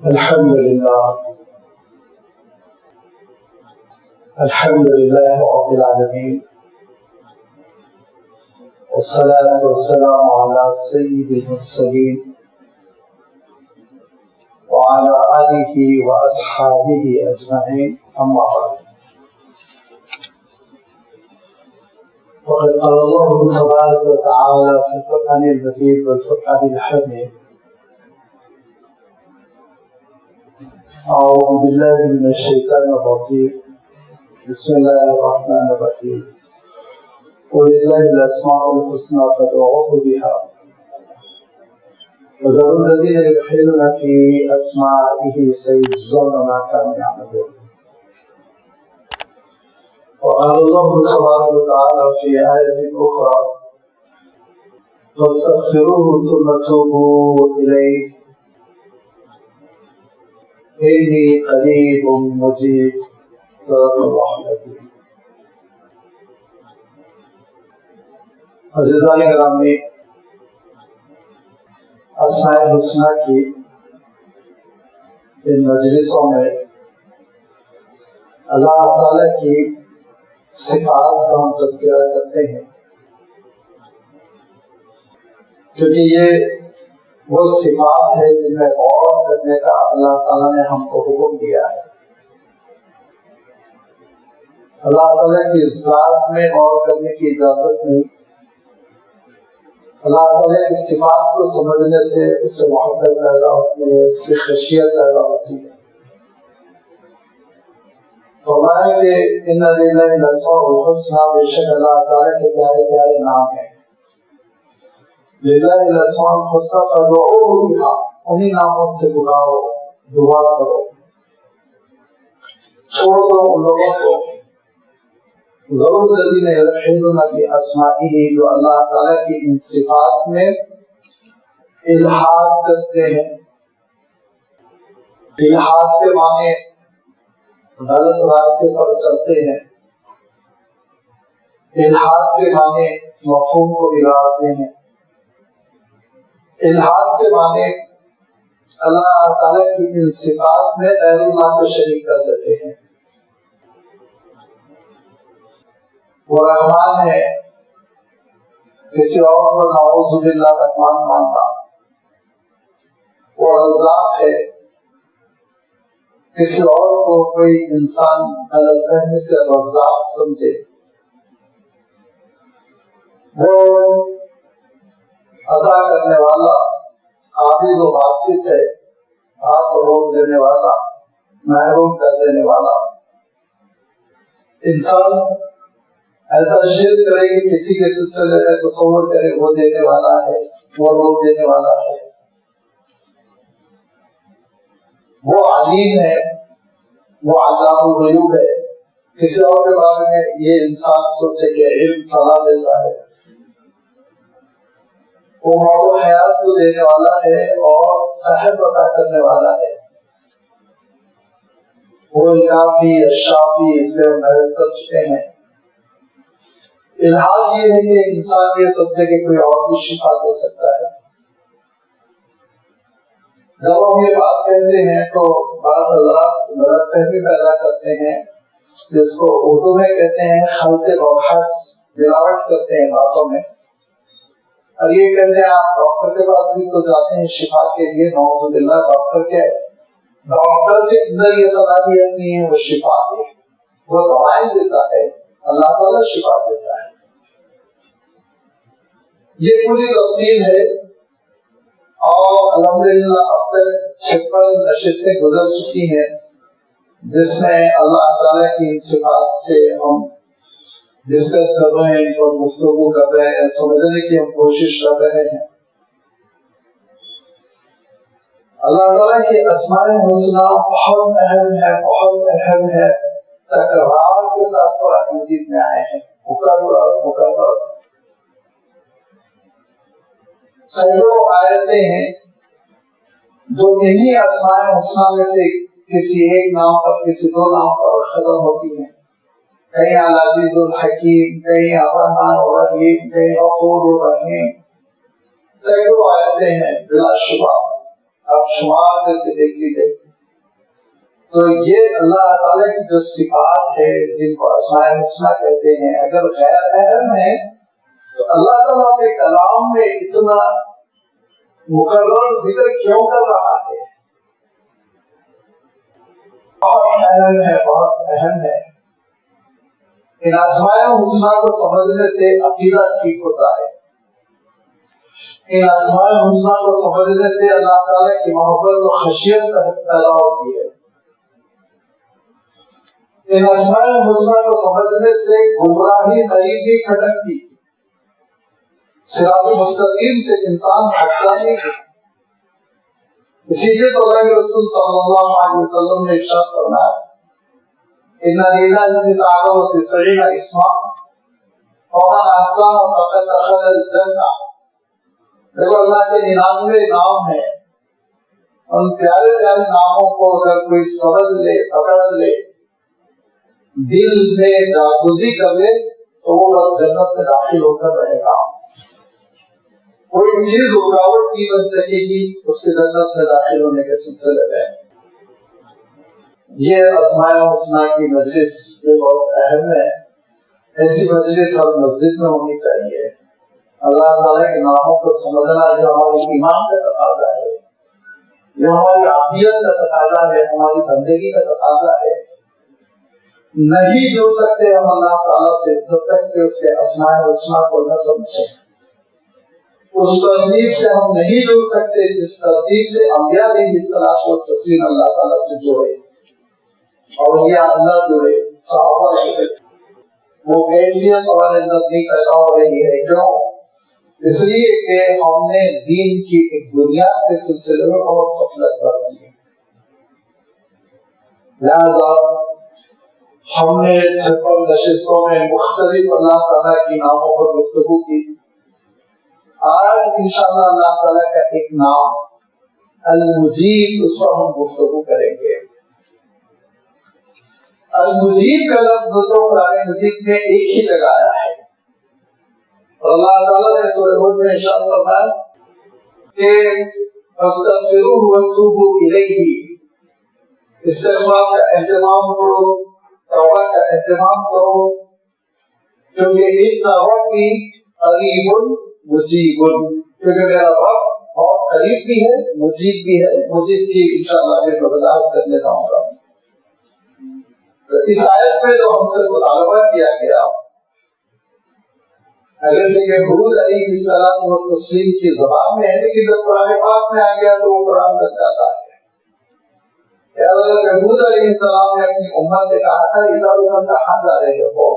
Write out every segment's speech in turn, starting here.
الحمد لله رب العالمين، والصلاة والسلام على سيد المرسلين وعلى آله وأصحابه أجمعين، أما بعد. فقد قال الله تبارك وتعالى في القرآن المجيد والفرقان الحميد: أعوذ بالله من الشيطان الرجيم، بسم الله الرحمن الرحيم. ولله الأسماء الحسنى فادعوه بها وذروا الذين يلحدون في أسمائه سيجزون ما كانوا يعملون. وقال الله تبارك وتعالى في آية أخرى: فاستغفروه ثم توبوا إليه إني قریب مجیب. صدق اللہ العظیم. عزیزان گرامی، اسماء الحسنی کی ان مجلسوں میں اللہ تعالی کی صفات کا ہم تذکرہ کرتے ہیں، کیونکہ یہ وہ صفات ہے جن میں غور کرنے کا اللہ تعالیٰ نے ہم کو حکم دیا ہے. اللہ تعالیٰ کی ذات میں غور کرنے کی اجازت نہیں. اللہ تعالیٰ کی صفات کو سمجھنے سے اس سے محبت پیدا ہوتی ہے، اس کی خشیت پیدا ہوتی ہے. فرمایا کہ ان للہ الاسماء الحسنی، بے شک اللہ تعالیٰ کے پیارے پیارے نام ہیں. للہ الاسماء الحسنی فادعوہ بہا، انہی ناموں سے پکارو، دعا کرو، چھوڑ دو ان لوگوں کو. ضرور الذین یلحدون فی اسمائہ، جو اللہ تعالیٰ کی ان صفات میں الحاد کرتے ہیں. الحاد کے معنی غلط راستے پر چلتے ہیں. الحاد کے معنی مفہوم کو بگاڑتے ہیں. الحاد کے معنی اللہ تعالیٰ کی ان صفات میں غیر اللہ کو شریک کر دیتے ہیں. وہ رحمان ہے، کسی اور کو نعوذ باللہ رحمان ماننا. وہ رزاق ہے، کسی اور کو کوئی انسان غلط فہمی سے رزاق سمجھے. وہ عطا کرنے والا، عاجز و باسط ہے، ہاتھ روک دینے والا، محروم کر دینے والا. انسان ایسا شرک کرے کہ کسی کے سلسلے میں تصور کرے وہ دینے والا ہے، وہ روک دینے والا ہے. وہ علیم ہے، وہ علام الغیوب ہے. کسی اور کے بارے میں یہ انسان سوچے کہ علم فلا دیتا ہے. وہ موت و حیات کو دینے والا ہے اور صحت عطا کرنے والا ہے. وہ الکافی الشافی، اس پہ ہم بحث کر چکے ہیں. الحاد یہ ہے کہ انسان یہ سمجھے کہ کوئی اور بھی شفا دے سکتا ہے. جب ہم یہ بات کہتے ہیں تو بعض حضرات غلط فہمی پیدا کرتے ہیں، جس کو اردو میں کہتے ہیں خلط مبحث، ملاوٹ کرتے ہیں باتوں میں. اور یہ کہتے ہیں آپ ڈاکٹر کے پاس بھی تو جاتے ہیں شفا کے لیے، نعوذ باللہ. ڈاکٹر کے اندر یہ صلاحیت نہیں ہے وہ شفا دے. وہ دوائیں دیتا ہے، اللہ تعالیٰ شفا دیتا ہے. یہ پوری تفصیل ہے، اور الحمدللہ اب تک 56 نشستیں گزر چکی ہیں جس میں اللہ تعالیٰ کی ان صفات سے ہم ڈسکس کر رہے ہیں اور گفتگو کر رہے ہیں، سمجھنے کی ہم کوشش کر رہے ہیں. اللہ تعالیٰ کی اسماء الحسنی بہت اہم ہے، بہت اہم ہے. تکرار کے ساتھ قرآن مجید میں آئے ہیں، مکرر. سینکڑوں آیتیں ہیں جو انہی اسماء الحسنی میں سے کسی ایک نام پر، کسی دو نام پر ختم ہوتی ہیں. کہیں العزیز الحکیم، کہیں الرحمن الرحیم، کہیں غفور الرحیم. سینکڑوں آیتیں ہیں بلا شبہ آپ شمار کر کے دیکھ لیجیے. تو یہ اللہ تعالیٰ کی جو صفات ہے جن کو اسماء الحسنی کہتے ہیں، اگر غیر اہم ہے تو اللہ تعالیٰ اپنے کلام میں اتنا مقرر ذکر کیوں کر رہا ہے؟ بہت اہم ہے، بہت اہم ہے. ان اسماء الحسنی کو سمجھنے سے عقیدہ ٹھیک ہوتا ہے. ان اسماء الحسنی کو سمجھنے سے اللہ تعالیٰ کی محبت و خشیت پیدا ہوتی ہے. ان اسماء الحسنی کو سمجھنے سے گمراہی قریب نہیں کھٹکتی، صراط مستقیم سے انسان ہٹتا نہیں ہے. اسی لیے تو اللہ کے رسول صلی اللہ علیہ وسلم نے ارشاد فرمایا ان للہ تسعۃ وتسعین اسما فمن احصاها فقد دخل الجنہ. دیکھو اللہ کے 99 نام ہیں، ان پیارے پیارے ناموں کو اگر کوئی سمجھ لے، پکڑ لے، دل میں جاگزی کر لے تو وہ بس جنت میں داخل ہو کر رہے گا. کوئی چیز رکاوٹ نہیں بن سکے گی اس کے جنت میں داخل ہونے کے سلسلے میں. یہ اسماء الحسنی کی مجلس یہ بہت اہم ہے. ایسی مجلس ہر مسجد میں ہونی چاہیے. اللہ تعالیٰ کے ناموں کو سمجھنا یہ ہماری ایمان کا تقاضا ہے، یہ ہماری عافیت کا تقاضا ہے، ہماری بندگی کا تقاضا ہے. نہیں جڑ سکتے ہم اللہ تعالیٰ سے جب تک کہ اس کے اسماء الحسنی کو نہ سمجھیں. اس ترتیب سے ہم نہیں جڑ سکتے جس ترتیب سے انبیاء علیہ الصلوۃ والتسلیم اللہ تعالیٰ سے جڑے، اولیاء اللہ جڑے، صحابہ جڑے. وہ کیفیت ہمارے اندر نہیں پیدا ہو رہی ہے. کیوں؟ اس لیے کہ ہم نے دین کی ایک بنیاد کے سلسلے میں بہت غفلت برتی ہے. لہذا ہم نے 56 نشستوں میں مختلف اللہ تعالیٰ کی ناموں پر گفتگو کی. آج انشاءاللہ اللہ تعالیٰ کا ایک نام المجیب، اس پر ہم گفتگو کریں گے. المجیب کا لفظ تو قرآن مجید میں ایک ہی جگہ آیا ہے، اور اللہ تعالیٰ نے سورہ ہود میں ارشاد فرمایا کہ فاستغفروہ وتوبوا الیہ. استغفار کا اہتمام کرو، توبہ کا اہتمام کرو، کیونکہ ان ربی قریب مجیب، کیونکہ میرا رب بہت قریب بھی ہے، مجیب بھی ہے. مجیب کی انشاءاللہ میں وضاحت کرنے جاؤں گا. اس آیت میں جو ہم سے مطالبہ کیا گیا، اگرچہ کہ حود علیہ السلام و تسلیم کی زبان میں ہے، لیکن جب قرآن پاک میں آ گیا تو وہ قرآن بن جاتا ہے. حضرت حود علیہ السلام نے اپنی امت سے کہا تھا ادھر ادھر کہاں جا رہے ہو،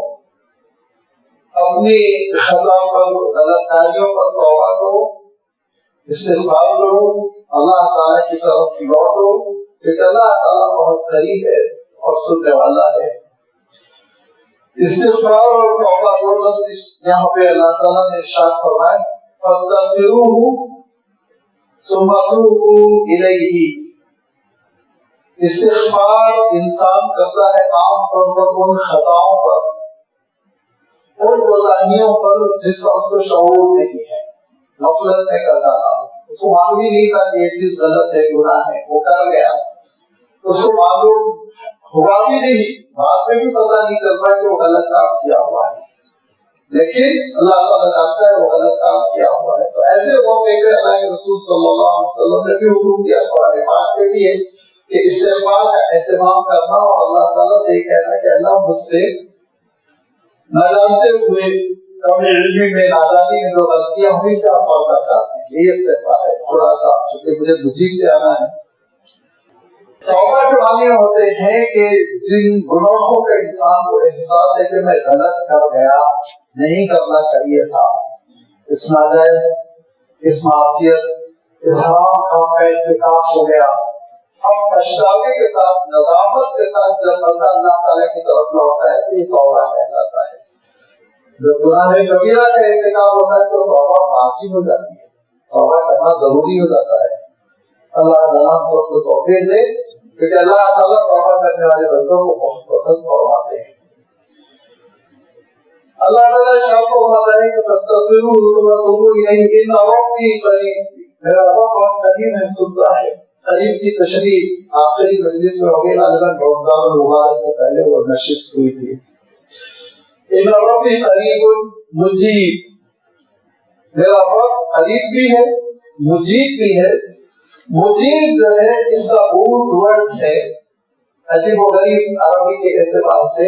اپنی خطا پر، غلط کاریوں پر توبہ کرو، استغفار کرو، اللہ تعالیٰ کی طرف لوٹو، کیونکہ اللہ تعالیٰ بہت قریب ہے اور سننے والا ہے. استغفار اور توبہ دو لفظ یہاں پہ اللہ تعالیٰ نے ارشاد فرمائے فاستغفروہ ثم توبوا الیہ. استغفار انسان کرتا ہے عام طور پر ان خطاؤں پر، ان کوتاہیوں پر جس کا اس کو شعور نہیں ہے، غفلت میں کر ڈالا، اس کو معلوم ہی نہیں تھا کہ یہ چیز غلط ہے، گناہ ہے، وہ کر گیا، اس کو معلوم ہوا بھی نہیں، بعد میں بھی پتہ نہیں چل رہا کہ وہ غلط کام کیا ہوا ہے، لیکن اللہ تعالیٰ جانتا ہے وہ غلط کام کیا ہوا ہے. تو ایسے موقع پہ اللہ کے رسول صلی اللہ علیہ وسلم نے بھی حکم دیا، قرآن پاک میں بھی ہے کہ استغفار کا اہتمام کرنا اور اللہ تعالیٰ سے یہ کہنا کہ اللہ مجھ سے نہ جانتے ہوئے اپنے علم میں نادانی میں جو غلطیاں ہوئی کیا پردہ کرتے ہیں. یہ استغفار ہے. خلاصہ چونکہ مجھے مجیب پہ آنا ہے. توبہ کے معنی ہوتے ہیں کہ جن گناہوں کا انسان کو احساس ہے کہ میں غلط کر گیا، نہیں کرنا چاہیے تھا، اس ناجائز، اس معصیت، اس حرام کام کا ارتکاب ہو گیا، اب پچھتاوے کے ساتھ، ندامت کے ساتھ جب بندہ اللہ تعالیٰ کی طرف لوٹتا ہے تو یہ توبہ کہلاتا ہے. جب گناہ کبیرہ کا ارتکاب ہوتا ہے تو توبہ واجب ہو جاتی ہے، توبہ کرنا ضروری ہو جاتا ہے. اللہ تعالیٰ ہم سب کو توفیق دے، کیونکہ اللہ تعالیٰ توبہ کرنے والے بندوں کو بہت پسند فرماتے ہیں. اللہ تعالیٰ شاہ کو فرماتا ہے کہ فاستغفروہ ثم توبوا الیہ ان ربی قریب، میرا رب بہت قریب ہے، سنتا ہے. قریب کی تشریح آخری مجلس میں ہوگی، غالباً رمضان المبارک سے پہلے وہ نشست ہوئی تھی. ان ربی قریب مجیب، میرا رب قریب بھی ہے مجیب بھی ہے. مجیب جو ہے اس کا روٹ ورڈ ہے عجیب و غریب عربی کے اعتبار سے.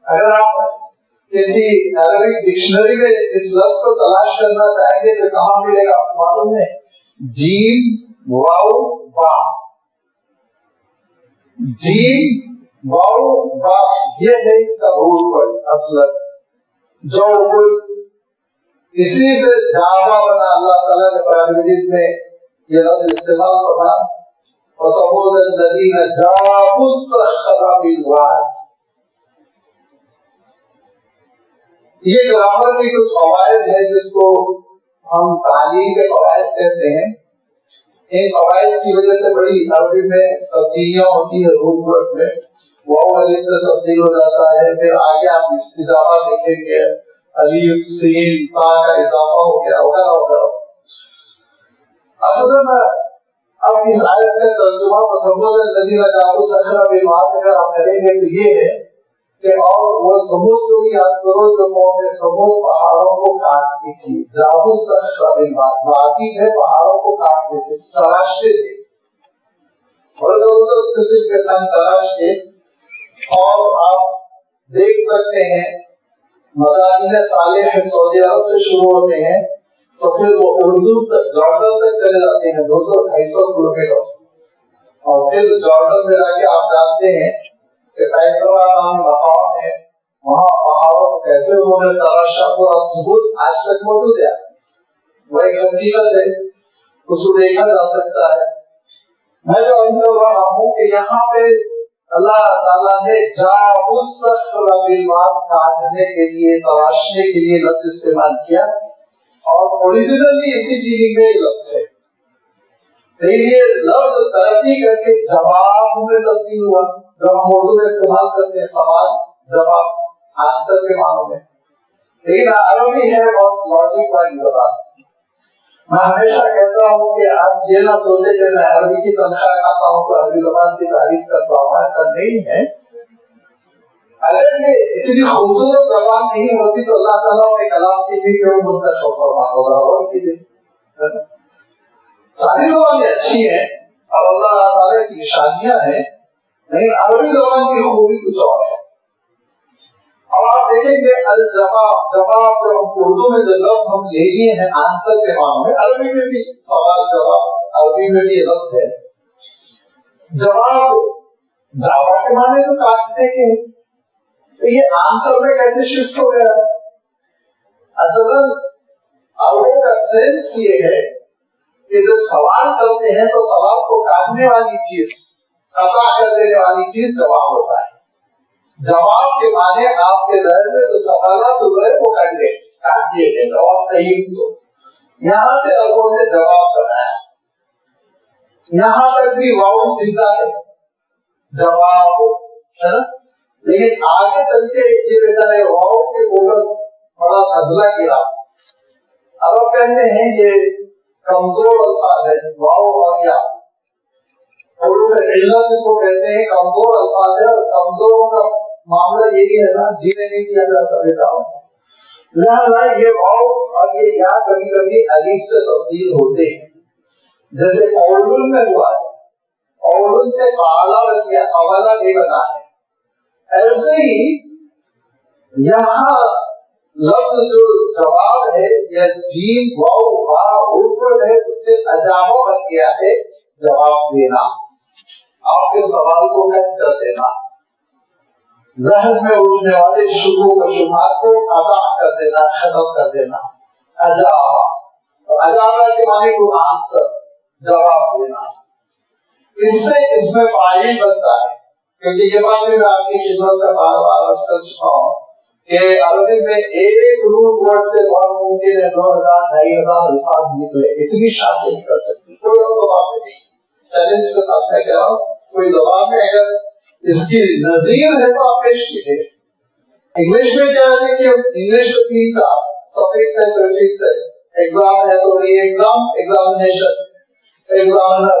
اگر آپ کسی عربک ڈکشنری میں اس لفظ کو تلاش کرنا چاہیں گے تو کہاں ملے گا معلوم ہے؟ جیم واو با، جیم واو با، یہ ہے اس کا روٹ ورڈ اصل. جو اسی سے جاوا بنا. اللہ تعالیٰ نے قرآن مجید میں یہ لفظ استعمال فرمایا وَثَمُودَ الَّذِينَ جَابُوا الصَّخْرَ بِالْوَادِ. یہ گرامر کی کچھ قواعد ہے جس کو ہم تعلیم کے قواعد کہتے ہیں. ان قواعد کی وجہ سے بڑی عربی میں تبدیلیاں ہوتی ہے. روٹ ورڈ میں واو الف سے تبدیل ہو جاتا ہے، پھر آگے آپ استجابہ دیکھیں گے الف سین تا کا اضافہ ہو گیا وغیرہ وغیرہ. اصل میں اب اس آیت کا ترجمہ وَثَمُودَ الَّذِينَ جَابُوا الصَّخْرَ بِالْوَادِ اگر آپ کریں گے تو یہ ہے کہ اور وہ سمود کو بھی یاد کرو جو قوم سمود پہاڑوں کو کاٹتی تھی. جابوا الصَّخْرَ بِالْوَادِ، وادی میں پہاڑوں کو کاٹتے تھے، تراشتے تھے، بڑے زبردست قسم کے سنگ تراشتے. اور آپ دیکھ سکتے ہیں مدائن صالح سعودی عرب سے شروع ہوتے ہیں تو پھر وہ اردن تک جارڈن تک چلے جاتے ہیں 200-250 کلومیٹر. اور پھر جارڈن میں جا کے آپ جانتے ہیں کہ پیٹرا نام مقام ہے، وہاں پہاڑوں کو کیسے انہوں نے تراشا، پورا ثبوت آج تک موجود ہے. وہ ایک حقیقت ہے، اس کو دیکھا جا سکتا ہے. میں جو عرض کر رہا ہوں کہ یہاں پہ اللہ تعالیٰ نے جابوا الصخر بالواد کاٹنے کے لیے تراشنے کے لیے لفظ استعمال کیا اور اوریجنلی اسی میننگ میں لفظ ہے. لیکن یہ لفظ ترقی کر کے جواب میں تبدیل ہوا جو ہم اردو میں استعمال کرتے ہیں سوال جواب آنسر کے معنوں میں. لیکن عربی ہے بہت لاجک والی زبان. میں ہمیشہ کہتا ہوں کہ آپ یہ نہ سوچیں کہ میں عربی کی تنخواہ کھاتا ہوں تو عربی زبان کی تعریف کرتا ہوں، ایسا نہیں ہے. اگر یہ اتنی خوبصورت زبان نہیں ہوتی تو اللہ تعالیٰ نے کلام کے لیے کیوں منتخب فرمایا ہوگا. اور کیجیے ساری زبانیں اچھی ہیں اور اللہ تعالیٰ کی نشانیاں ہیں، لیکن عربی زبان کی خوبی کچھ اور ہے. اور آپ دیکھیں گے الجواب، جواب جو ہم اردو میں جو لفظ ہم لے لیے ہیں آنسر کے معنوں میں، عربی میں بھی سوال جواب عربی میں بھی یہ لفظ ہے. جواب جاوا کے معنی تو کاٹنے کے، تو یہ آنسر میں کیسے شفٹ ہو گیا؟ اصلاً عربوں کا سینس یہ ہے کہ جب سوال کرتے ہیں تو سوال کو کاٹنے والی چیز، عطا کر دینے والی چیز جواب ہوتا ہے. جواب کے معنی آپ کے ذہن میں جو سوالات ہوئے وہ کاٹ دیے گئے، جواب صحیح تو یہاں سے عربوں نے جواب بنایا. یہاں تک بھی واؤ زندہ ہے جواب ہے نا. لیکن آگے چل کے یہ بیچارے واؤ کے اوپر بڑا نزلہ گرا. عرب کہتے ہیں یہ کمزور الفاظ ہے واؤ اور یا، حروف علت کو کہتے ہیں کمزور الفاظ ہے، اور کمزوروں کا معاملہ یہی ہے نا جینے نہیں دیا جاتا بیچاروں کو. لہذا یہ واؤ اور یہ یا کبھی کبھی الف سے تبدیل ہوتے ہیں، جیسے اولن میں ہوا ہے، اولن سے قالا بن گیا، قوالا نہیں بنا ہے. ایسے ہی یہاں لفظ جو جواب ہے یا جیم واؤ با اوپر ہے، اس سے اجابہ بن گیا ہے جواب دینا، آپ کے سوال کو کٹ کر دینا، ذہن میں اٹھنے والے شبہوں و شبہات کو ادا کر دینا، ختم کر دینا. اجابہ، تو اجابہ کے معنی کو آنسر، جواب دینا. اس سے اس میں فاعل بنتا ہے، کیونکہ یہ بات میں آپ کی خدمت کا بار بار عرض کر چکا ہوں کہ عربی میں ایک روٹ ورڈ سے بہت ممکن ہے 2000-2500 الفاظ نکلے. اتنی شان نہیں کر سکتی کوئی اور زبان میں نہیں. چیلنج کے ساتھ میں کہہ رہا ہوں کوئی زبان میں اگر اس کی نظیر ہے تو آپ پیش کیجیے. انگلش میں کیا ہے کہ انگلش میں 3-4 سفکس ہے، پریفکس ہے. ایگزام ہے تو ری ایگزام، ایگزامینیشن، ایگزامنر،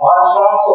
500,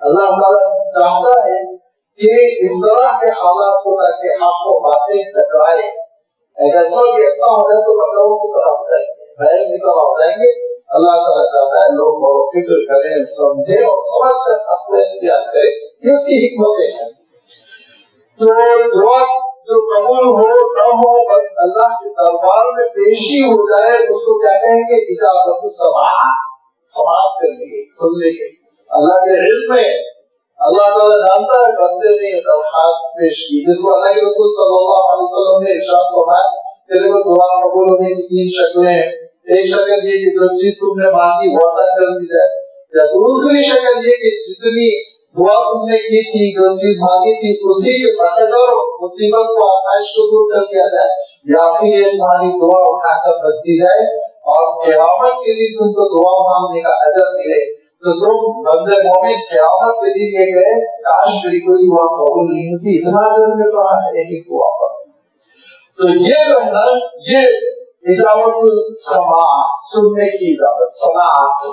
اللہ تعالیٰ چاہتا ہے کہ اس طرح کے حالات کو تاکہ آپ کو باتیں ٹکرائے، اگر سب ایسا ہو جائے تو بکروں کی طرح ہو جائیں گے، بیل کی طرح ہو جائیں گے۔ اللہ تعالیٰ چاہتا ہے لوگ غور و فکر کریں، سمجھیں اور سمجھ کر فیصلے اختیار کریں، یہ اس کی حکمتیں ہیں۔ تو دعا جو قبول ہو نہ ہو، بس اللہ کے دربار میں پیشی ہو جائے، اس کو کیا کہیں گے؟ اجابت السماع، سماعت کر لیے، سن لیے۔ اللہ کے علم میں اللہ تعالیٰ جانتا ہے بندے نے درخواست پیش کی، جس کو اللہ کے رسول صلی اللہ علیہ وسلم نے ارشاد فرمایا کہ دیکھو دعا قبول ہونے کی 3 شکلیں ہیں۔ ایک شکل یہ کہ جو چیز تم نے مانگی وہ عطا کر دی جائے، یا دوسری شکل یہ کہ جتنی دعا تم نے کی تھی، جو چیز مانگی تھی، اسی کے بقدر مصیبت کو، آسائش کو دور کر دیا جائے، یا پھر یہ تمہاری دعا اٹھا کر رکھ دی جائے اور قیامت کے دن تم کو دعا مانگنے کا اجر ملے۔ تو تم بندے مومن قیامت کے دن یہ کہے کاش میری کوئی دعا قبول نہیں ہوتی، اتنا اجر مل رہا ہے ایک ایک دعا پر۔ تو یہ رہنا، یہ اجابت السماع، سننے کی اجابت، سماعت۔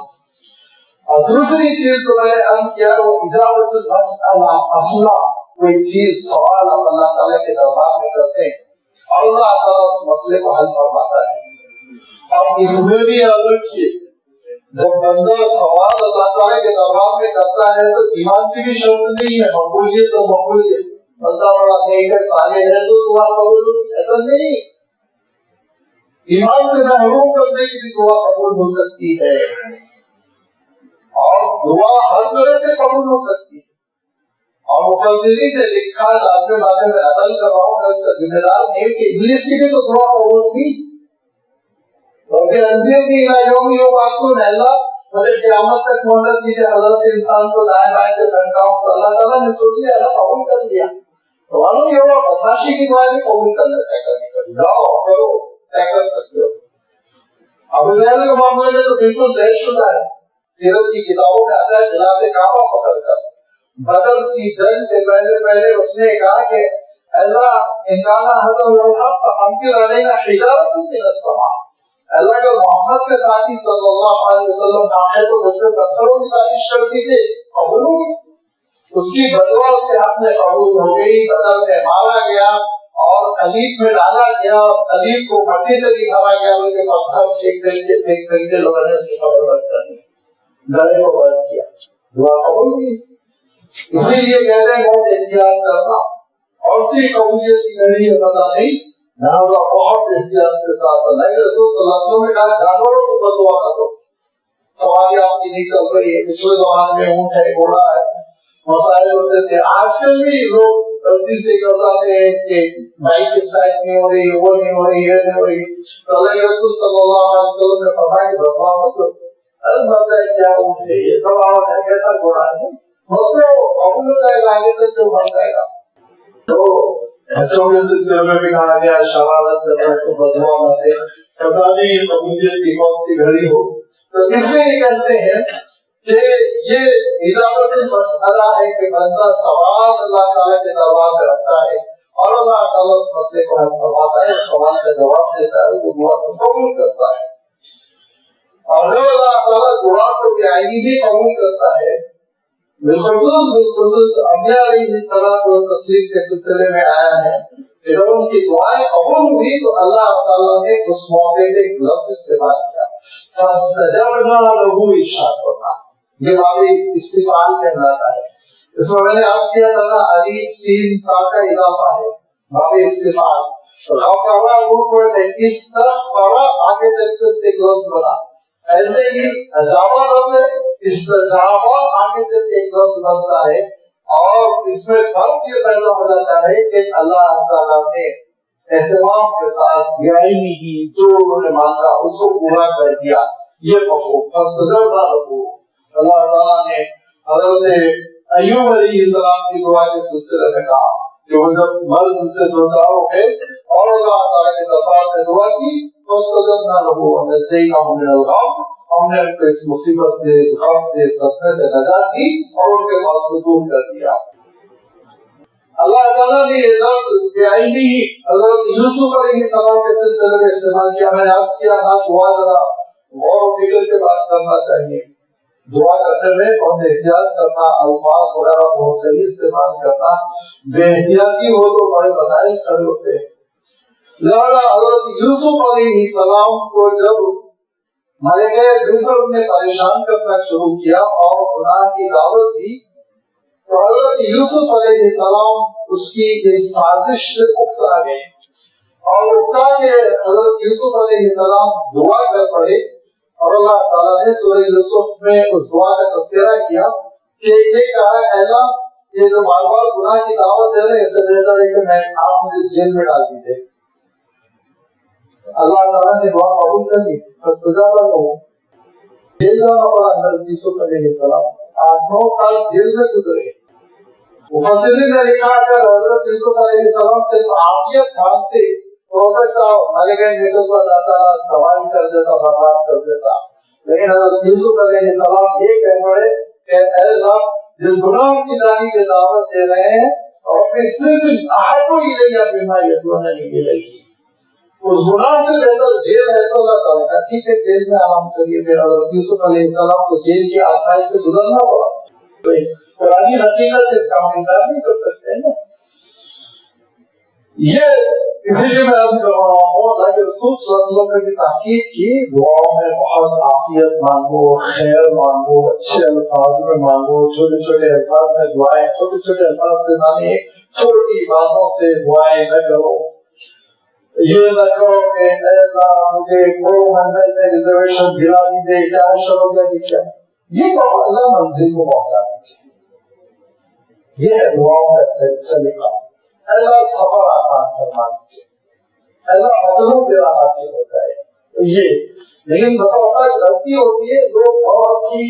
اور دوسری چیز تو میں نے عرض کیا وہ اجابت المسئلہ، مسئلہ کوئی چیز سوال آپ اللہ تعالیٰ کے دربار میں کرتے ہیں اور اللہ تعالیٰ اس مسئلے کو حل فرماتا ہے۔ اور اس میں بھی یاد رکھیے جب بندہ سوال اللہ تعالیٰ کے دربار میں کرتا ہے تو ایمان کی بھی شرط نہیں ہے، مقبولیت تو مقبولیت، بندہ بڑا نیک ہے صالح ہے تو دعا قبول ہوگی، ایسا نہیں۔ ایمان سے محروم کرنے کی بھی دعا قبول ہو سکتی ہے، اور دعا ہر طرح سے قبول ہو سکتی ہے۔ اور مفسرین نے لکھا، لازمی باتیں میں نقل کر رہا ہوں، میں اس کا ذمہ دار نہیں کہ ابلیس کی بھی تو دعا قبول ہوئی، کیونکہ انذرنی الی یوم یبعثون، اللہ مجھے قیامت تک مہلت دیجیے، حضرت انسان کو دائیں بائیں سے دھمکاؤں، تو اللہ تعالیٰ نے سن لیا، اللہ قبول کر لیا۔ تو معلوم یہ ہوا بدماشی کی دعا بھی قبول کر لیتا ہے کبھی کبھی، جاؤ کرو کیا کر سکتے ہو۔ ابو جہل کے معاملے میں تو بالکل طے شدہ ہے، سیرت کی کتابوں میں آتا ہے خلاف کعبہ پکڑ کر بدر کی جنگ سے پہلے اس نے کہا کہ اللہ ان کان ھذا هو الحق فامطر علینا حجارۃ من السماء، اللہ اگر محمد کے ساتھی صلی اللہ علیہ وسلم نہ تو بچے پتھروں کی بارش کر دیجیے، قبول ہوگی۔ اس کی بدوا سے حق میں قبول ہو گئی، بدر میں مارا گیا اور قلیب میں ڈالا گیا، قلیب کو مٹی سے بھی بھرا گیا، بلکہ پتھر پھینک کر کے لوگوں نے اس کی قبر بند کر دی، گلے کو بند کیا، دعا قبول ہوئی۔ اسی لیے کہتے ہیں بہت احتیاط کرنا، اور سی قبولیت کی گھڑی ہے پتہ نہیں، لہذا بہت احتیاط کے ساتھ اللہ کے رسول صلی اللہ علیہ وسلم نے کہا جانوروں کو بددعا نہ دو، سواری آپ کی نہیں چل رہی ہے، پچھلے زمانے میں اونٹ ہے، گھوڑا ہے، مسائل ہوتے تھے، آج کل بھی لوگ غلطی سے کرتے ہیں کہ بائک اسٹارٹ نہیں ہو رہی، وہ نہیں ہو رہی، یہ نہیں ہو رہی، تو اللہ کے رسول صلی اللہ علیہ وسلم نے فرمایا کہ بددعا مت دو، ارے مرتا ہے کیا اونٹ ہے، یہ دباؤ ہے، کیسا گھوڑا ہے، مطلب قبول ہو جائے گا، آگے چل کے بڑھ جائے گا۔ تو بچوں کے سلسلے میں بھی کہا گیا شرارت کر رہے تو بددعا مت دے، پتہ نہیں قبولیت کی کون سی گھڑی ہو۔ تو اس میں یہ کہتے ہیں کہ یہ اجابت المسئلہ ہے کہ بندہ سوال اللہ تعالیٰ کے دربار میں رکھتا ہے اور اللہ تعالیٰ اس مسئلے کو حل فرماتا ہے، سوال کا جواب دیتا ہے، وہ دعا کو قبول کرتا ہے۔ اور جب اللہ تعالیٰ دعا کو بعینی بھی قبول کرتا ہے، بالخصوص انبیاء علیہ السلام و تسلیم کے سلسلے میں آیا ہے کہ جب ان کی دعائیں قبول ہوئی تو اللہ تعالیٰ نے اس موقع پہ ایک لفظ استعمال کیا، فاستجبنا لہ، ارشاد فرمایا، یہ باب استفعال کہلاتا ہے۔ اس میں نے عرض کیا تھا نا الف سین تا کا اضافہ ہے، باب استفعال، غفر وہ استغفر آگے چل کے اس سے ایک لفظ بنا، ایسے ہی اجابہ لفظ ہے، استجابہ آگے چل کے ایک لفظ بنتا ہے، اور اس میں فرق یہ پیدا ہو جاتا ہے کہ اللہ تعالیٰ نے اہتمام کے ساتھ یعنی ہی جو انہوں نے مانگا اس کو پورا کر دیا، یہ مفہوم فاستجبنا لہ۔ اللہ تعالیٰ نے حضرت ایوب علیہ السلام کی دعا کے سلسلے میں کہا کہ وہ جب مرض سے دوچار ہو گئے اور اللہ تعالیٰ کے دربار میں دعا کی، فاستجبنا لہ ونجیناہ من الغم، ہم نے ان کو اس مصیبت سے، اس غم سے، اس صدمے سے نجات دی اور ان کے پاس کو دور کر دیا۔ اللہ تعالیٰ نے یہ لفظ بعینی ہی حضرت یوسف علیہ السلام کے سلسلے میں استعمال کیا۔ میں نے عرض کیا نا دعا ذرا غور و فکر کے بات کرنا چاہیے، دعا کرنے میں بہت احتیاط کرنا، الفاظ وغیرہ بہت صحیح استعمال کرنا، بے احتیاطی ہو تو بڑے مسائل کھڑے ہوتے ہیں۔ لہذا حضرت یوسف علیہ السلام کو جب ملکہ مصر نے پریشان کرنا شروع کیا اور گناہ کی دعوت دی تو حضرت یوسف علیہ السلام اس کی اس سازش سے اکتا گئے اور اکتا کے حضرت یوسف علیہ السلام دعا کر پڑے اور اللہ تعالیٰ نے سورہ یوسف میں اس دعا کا تذکرہ کیا کہ یہ کہا اے اللہ یہ جو بار بار گناہ کی دعوت دے رہے ہیں اس سے بہتر ہے کہ آپ مجھے جیل میں ڈال دیجیے۔ اللہ تعالیٰ نے دعا قبول کر لی، فاستجاب لہ، جیل جانا پڑا حضرت یوسف علیہ السلام، 8-9 سال جیل میں گزرے۔ مفسرین نے لکھا کہ حضرت یوسف علیہ السلام صرف عافیت مانگتے ہو سکتا ملکہ مصر کو اللہ تعالیٰ تباہی کر دیتا، برباد کر دیتا، لیکن حضرت یوسف علیہ السلام یہ کہہ پڑے کہ اے اللہ جس گناہ کی جانی کی دعوت دے رہے ہیں اور اپنے سجن احب الیہ مما یدعوننی الیہ، اس گناہ سے بہتر جیل ہے تو اللہ تعالیٰ کا ٹھیک ہے جیل میں آرام کریے۔ پھر حضرت یوسف علیہ السلام کو جیل کی آزمائش سے گزرنا پڑا، تو قرآنی حقیقت اس کا ہم انکار نہیں کر سکتے نا۔ یہ اسی لیے میں عرض کر رہا ہوں اللہ کے رسول صلی اللہ علیہ وسلم نے بھی تحقیق کی دعاؤں میں بہت عافیت مانگو، خیر مانگو، اچھے الفاظ میں مانگو، چھوٹے چھوٹے الفاظ میں دعائیں، چھوٹے چھوٹے الفاظ سے مانے چھوٹی باتوں سے دعائیں نہ کرو، یہ نہ کرو کہ اے اللہ مجھے کورومنڈل میں ریزرویشن دلا دیجیے، کیا شروع کیا دکھا، یہ کہو اللہ منزل کو پہنچا دیجیے، یہ ہے دعاؤں کا سلیقہ۔ اللہ سفر آسان فرما دیجیے، اللہ مطلوب پہ راہ حاصل ہوتا ہے یہ، لیکن بس اوقات غلطی ہوتی ہے، لوگ بہت ہی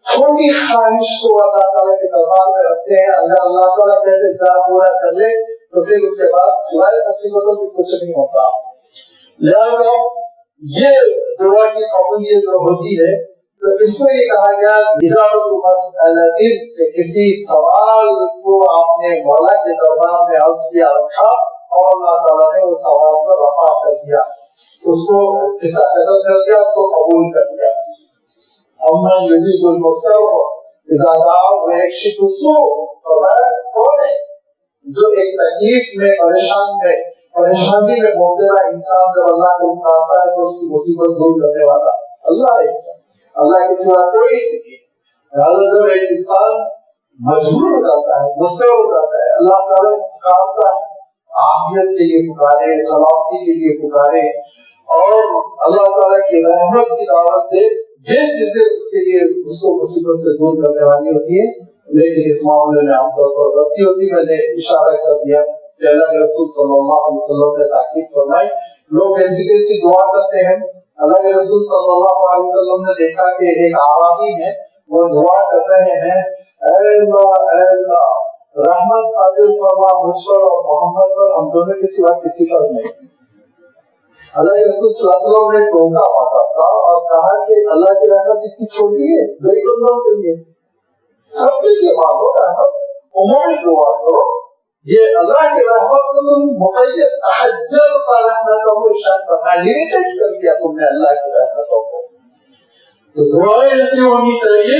چھوٹی خواہش کو اللہ تعالیٰ کے دربار میں رکھتے ہیں، اگر اللہ تعالیٰ کہتے جا پورا کر لے تو پھر اس کے بعد سوائے مصیبتوں کی کچھ نہیں ہوتا۔ لہذا یہ دعا کی قبولیت جو ہوتی ہے تو اس میں یہ کہا گیا اجابت مسئلۃ، کہ کسی سوال کو آپ نے مولا کے دربار میں عرض کیا رکھا اور اللہ تعالیٰ نے اس سوال کو رفع کر دیا، اس کو حصہ قدر کر دیا، اس کو قبول کر دیا۔ اما یجیب المضطر اذا دعا ویکشف السوء، فرمایا کون ہے جو ایک تکلیف میں پریشانی میں مبتلا انسان جب اللہ کو پکارتا ہے تو اس کی مصیبت دور کرنے والا اللہ ہے، اللہ کے سوا کوئی نہیں۔ لہٰذا جب ایک انسان مجبور ہو جاتا ہے، مضطر ہو جاتا ہے، اللہ تعالیٰ پکارتا ہے، عافیت کے لیے پکارے، سلامتی کے لیے پکارے اور اللہ تعالیٰ کی رحمت کی دعوت دے، یہ چیزیں اس کے لیے اس کو مصیبت سے دور کرنے والی ہوتی ہے۔ لیکن اس معاملے میں عام طور پر غلطی ہوتی ہے، میں نے اشارہ کر دیا کہ اللہ کے رسول صلی اللہ علیہ وسلم نے تاکید فرمائی، لوگ ایسی کیسی دعا کرتے ہیں۔ اللہ کے رسول صلی اللہ علیہ وسلم نے دیکھا کہ ایک اعرابی ہے، وہ دعا کر رہے ہیں اے اللہ رحمت نازل فرما مجھ پر اور محمد پر، ہم دونوں کے سوا کسی پر نہیں۔ اللہ کے رسول صلی اللہ علیہ وسلم نے ٹوکا پاتا تھا اور کہا کہ اللہ کی رحمت اتنی چھوٹی ہے، دو ہی بندوں کے لیے، سب کے لیے مانگو رحمت، عمومی دعا کرو، یہ اللہ کی رحمت کو تم مقید تحجر کا رحمتوں کو ارشاد کرنا، لمیٹڈ کر دیا تم نے اللہ کی رحمتوں کو۔ تو دعائیں ایسی ہونی چاہیے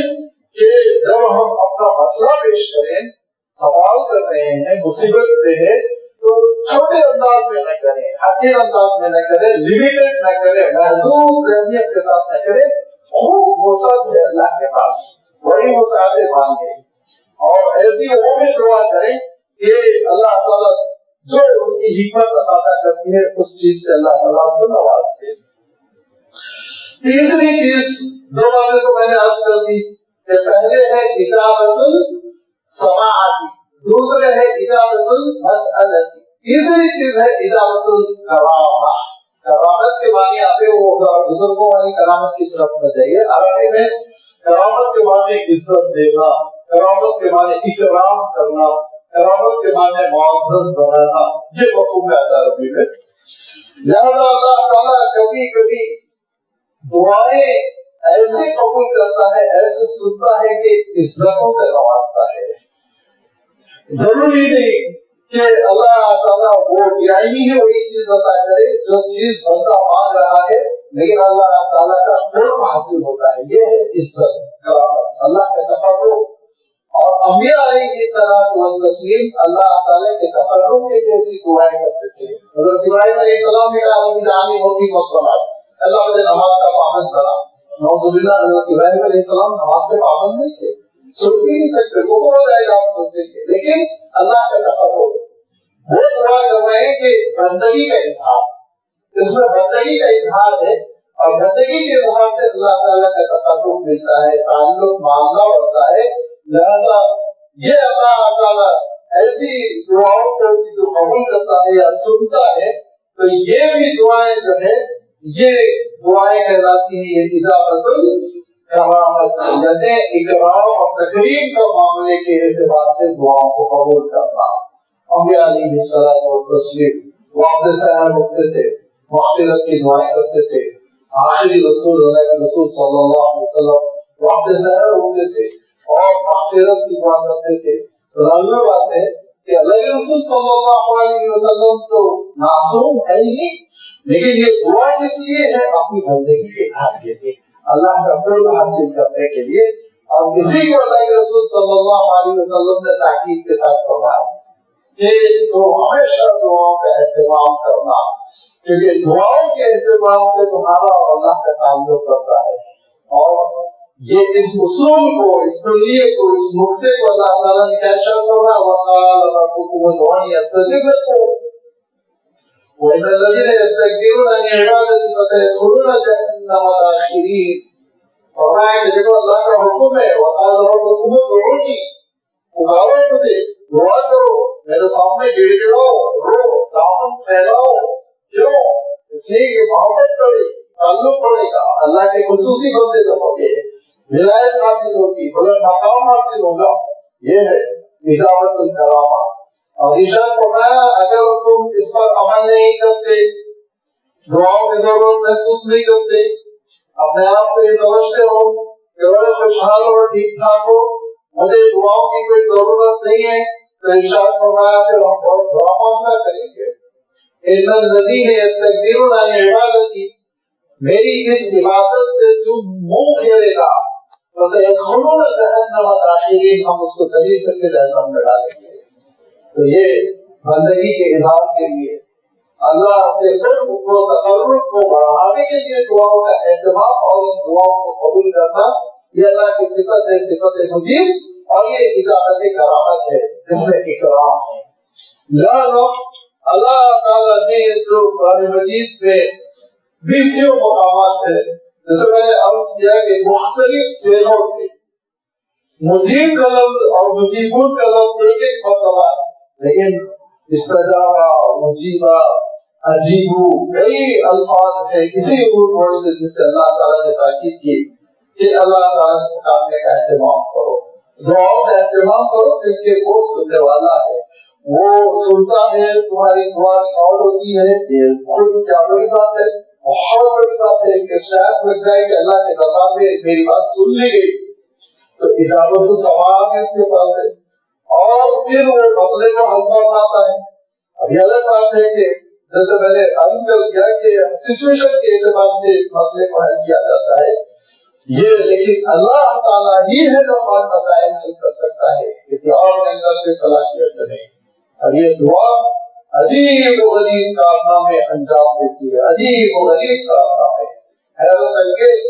کہ جب ہم اپنا مسئلہ پیش کریں، سوال کر رہے ہیں، مصیبت پہ ہے، تو چھوٹے انداز میں نہ کریں، حقیر انداز میں نہ کریں، لمیٹڈ نہ کریں، محدود ذہنیت کے ساتھ نہ کریں، خوب وسعت ہے اللہ کے پاس، بڑی وسعتیں مانگیں اور ایسی عمومی دعا کریں کہ اللہ تعالیٰ جو اس کی حکمت عطا کرتی ہے اس چیز سے اللہ تعالیٰ کو نوازتے۔ تیسری چیز، دو باتیں تو میں نے عرض کر دی کہ پہلے ہے اجابت السماعتی، دوسرے ہے اجابت المسئلتی، تیسری چیز ہے اجابت الکرامہ۔ کرامت کے معنی آتے وہ بزرگوں والی کرامت کی طرف نہ جائیے، عربی میں کرامت کے معنی عزت دینا، کرامت کے معنی اکرام کرنا، کرامت کے معنی معزز بنانا، یہ مفہوم ہے عربی میں۔ لہذا اللہ تعالیٰ کبھی کبھی دعائیں ایسے قبول کرتا ہے، ایسے سنتا ہے کہ عزتوں سے نوازتا ہے۔ ضروری نہیں کہ اللہ تعالیٰ وہ بیائی ہی وہی چیز عطا کرے جو چیز بندہ مانگ رہا ہے، لیکن اللہ تعالیٰ کا قرب حاصل ہوتا ہے. یہ ہے عزت کرامت، اللہ کا تقرب. اور انبیاء علیہ الصلوۃ والتسلیم اللہ تعالیٰ کے تقرب کے لیے ایسی دعائیں کرتے تھے. حضرت ابراہیم علیہ السلام نے کہا رب اجعلنی مقیم الصلاۃ، اللہ مجھے نماز کا پابند بنا. نعوذ باللہ، حضرت ابراہیم علیہ السلام نماز کے پابند نہیں تھے، سن بھی نہیں سکتے، کفر ہو جائے گا آپ سوچیں گے. لیکن اللہ کا تقرب، وہ دعا کر رہے ہیں کہ بندگی کا اظہار، اس میں بندگی کا اظہار ہے، اور بندگی کے اظہار سے اللہ تعالیٰ کا تقرب ملتا ہے، تعلق معاملہ بڑھتا ہے. لہذا یہ اللہ تعالیٰ ایسی دعاؤں کو جو قبول کرتا ہے یا سنتا ہے، تو یہ بھی دعائیں جو ہے یہ دعائیں کہلاتی ہیں یہ اضافت الکرامت، یعنی اکرام اور تکریم کا معاملے کے اعتبار سے دعاؤں کو قبول کرنا. انبیاء علیہ الصلوۃ والتسلیم وقت سحر اٹھتے تھے، مغفرت کی دعائیں کرتے تھے. آخری رسول اللہ کے رسول صلی اللہ علیہ وسلم وقت سحر اٹھتے تھے اور مغفرت کی دعا کرتے تھے. لازمی بات ہے کہ اللہ کے رسول صلی اللہ علیہ وسلم تو معصوم ہے ہی، لیکن یہ دعا کس لیے ہے؟ اپنی بندگی کے اظہار کے لیے، اللہ کا قرب حاصل کرنے کے لیے. اور اسی کو اللہ کے رسول صلی اللہ علیہ وسلم نے تاکید کے ساتھ فرمایا کہ تو ہمیشہ دعاؤں کا اہتمام کرنا، کیونکہ دعاؤں کے اہتمام سے تمہارا اور اللہ کا تعلق کرتا ہے. اور یہ اس اصول کو، اس کلیے کو، اس نقطے کو اللہ تعالیٰ نے کیا ارشاد فرمایا؟ وَقَالَ رَبُّكُمُ ادْعُونِي أَسْتَجِبْ لَكُمْ وَإِنَّ الَّذِينَ يَسْتَكْبِرُونَ عَنْ عِبَادَتِي فَسَيَدْخُلُونَ جَهَنَّمَ دَاخِرِينَ. فرمایا کہ دیکھو اللہ کا حکم ہے، وَقَالَ رَبُّكُمُ ادْعُونِي، پکارو مجھے، دعا کرو، میرے سامنے گڑ گڑاؤ، رو، دامن پھیلاؤ. کیوں؟ اس لیے کہ محبت بڑھے، تعلق بڑھے گا، اللہ کے خصوصی بندے جو ہوں گے، ولایت حاصل ہوگی، بلند مقام حاصل ہوگا. یہ ہے اجابت الکرامہ. اور ارشاد فرمایا اگر تم اس پر عمل نہیں کرتے، دعاؤں کی ضرورت محسوس نہیں کرتے، اپنے آپ کو یہ سمجھتے ہو کہ بڑے خوشحال ہو، ٹھیک ٹھاک ہو، مجھے دعاؤں کی کوئی ضرورت نہیں ہے، تو ارشاد فرمایا پھر ہم بہت دعا مانگنا کریں گے. ان الذین یستکبرون عن عبادتی، میری اس عبادت سے جو منہ پھیرے گا، فَسَيَدْخُلُونَ جَهَنَّمَ دَاخِرِينَ، ہم اس کو ذلیل کر کے جہنم میں ڈالیں گے. تو یہ بندگی کے اظہار کے لیے، اللہ سے قرب و تقرب کو بڑھانے کے لیے دعاؤں کا اہتمام اور ان دعاؤں کو قبول کرنا، یہ اللہ کی صفت ہے، صفت مجیب. اور یہ اجابت کرامت ہے، اس میں اکرام ہے. لہذا اللہ تعالیٰ نے جو قرآن مجید میں 20 مقامات ہیں، جیسے میں نے عرض کیا کہ مختلف سیلوں سے مجیب کا لفظ اور مجیبون کا لفظ ایک ایک مرتبہ ہے، لیکن استجابہ، مجیبہ، عجیبو، کئی الفاظ ہیں اسی روٹ ورڈ سے جس سے اللہ تعالیٰ نے تاکید کی کہ اللہ تعالیٰ کے مقابلے کا اہتمام کرو، دعاؤں کا اہتمام کرو، کیونکہ وہ سننے والا ہے، وہ سنتا ہے، تمہاری دعا ریکارڈ ہوتی ہے. یہ خود کیا بڑی بات ہے، بہت بڑی بات ہے کہ اسٹیپ لگ جائے کہ اللہ کے دربار میں میری بات سن لی گئی، تو اجابت الثواب اس کے پاس ہے. اور پھر وہ مسئلے کو حل فرماتا ہے. اب یہ الگ بات ہے کہ جیسے میں نے عرض کر دیا کہ سچویشن کے اعتبار سے مسئلے کو حل کیا جاتا ہے یہ، لیکن اللہ تعالیٰ ہی ہے جو ہمارے مسائل حل کر سکتا ہے، کسی اور کے اندر کوئی صلاحیت نہیں. اور یہ دعا عجیب و غریب کارنامے انجام دیتی ہے، عجیب و غریب کارنامے. حیرت انگیز